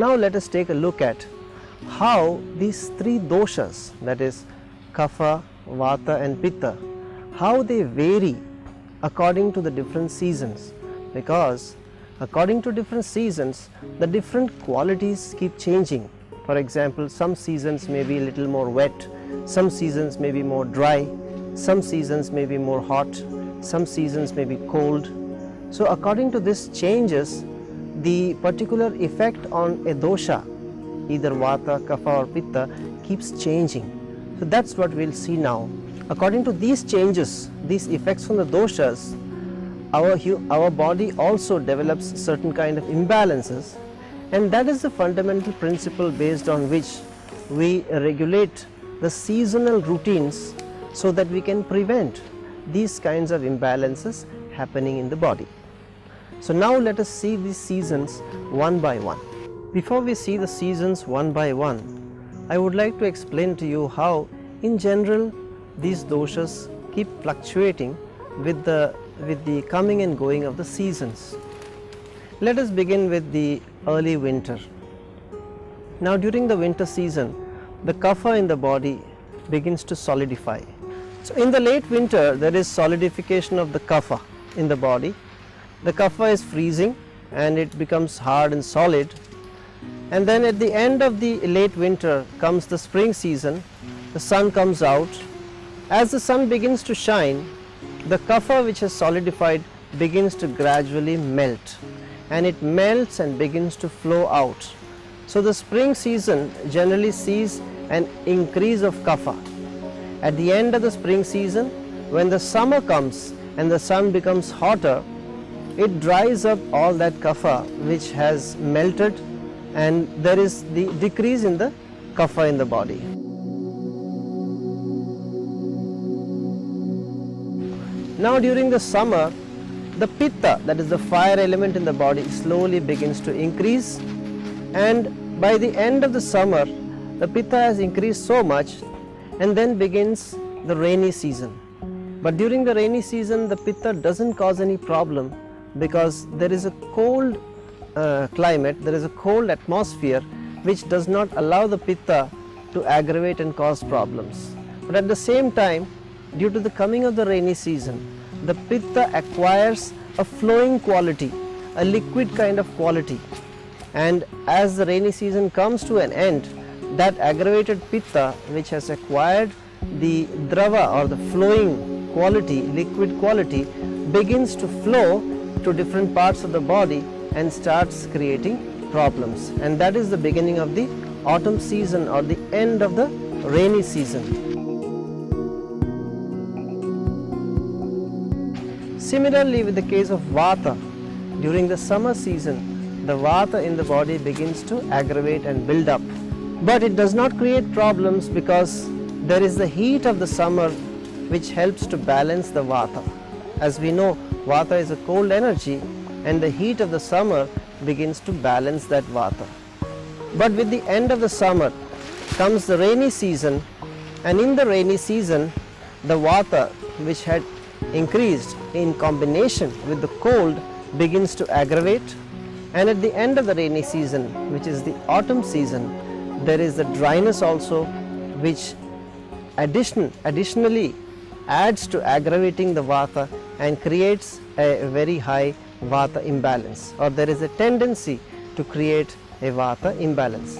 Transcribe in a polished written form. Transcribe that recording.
Now let us take a look at how these three doshas, that is Kapha, Vata and Pitta, how they vary according to the different seasons, because according to different seasons the different qualities keep changing. For example, some seasons may be a little more wet, some seasons may be more dry, some seasons may be more hot, some seasons may be cold. So according to these changes, the particular effect on a dosha, either Vata, Kapha or Pitta, keeps changing. So that's what we'll see now. According to these changes, these effects on the doshas, our body also develops certain kind of imbalances, and that is the fundamental principle based on which we regulate the seasonal routines so that we can prevent these kinds of imbalances happening in the body. So now let us see these seasons one by one. Before we see the seasons one by one, I would like to explain to you how in general these doshas keep fluctuating with the coming and going of the seasons. Let us begin with the early winter. Now during the winter season, the kapha in the body begins to solidify. So in the late winter there is solidification of the kapha in the body. The kapha is freezing and it becomes hard and solid, and then at the end of the late winter comes the spring season. The sun comes out. As the sun begins to shine, the kapha which has solidified begins to gradually melt, and it melts and begins to flow out. So the spring season generally sees an increase of kapha. At the end of the spring season, when the summer comes and the sun becomes hotter, it dries up all that kapha which has melted, and there is the decrease in the kapha in the body. Now during the summer, the pitta, that is the fire element in the body, slowly begins to increase, and by the end of the summer the pitta has increased so much, and then begins the rainy season. But during the rainy season the pitta doesn't cause any problem, because there is a cold climate, there is a cold atmosphere which does not allow the pitta to aggravate and cause problems. But at the same time, due to the coming of the rainy season, the pitta acquires a flowing quality, a liquid kind of quality, and as the rainy season comes to an end, that aggravated pitta which has acquired the drava or the flowing quality, liquid quality, begins to flow to different parts of the body and starts creating problems, and that is the beginning of the autumn season or the end of the rainy season. Similarly, with the case of vata, during the summer season the vata in the body begins to aggravate and build up, but it does not create problems because there is the heat of the summer which helps to balance the vata. As we know, vata is a cold energy, and the heat of the summer begins to balance that vata. But with the end of the summer comes the rainy season, and in the rainy season the vata which had increased in combination with the cold begins to aggravate, and at the end of the rainy season, which is the autumn season, there is the dryness also, which additionally adds to aggravating the vata and creates a very high vata imbalance, or there is a tendency to create a vata imbalance.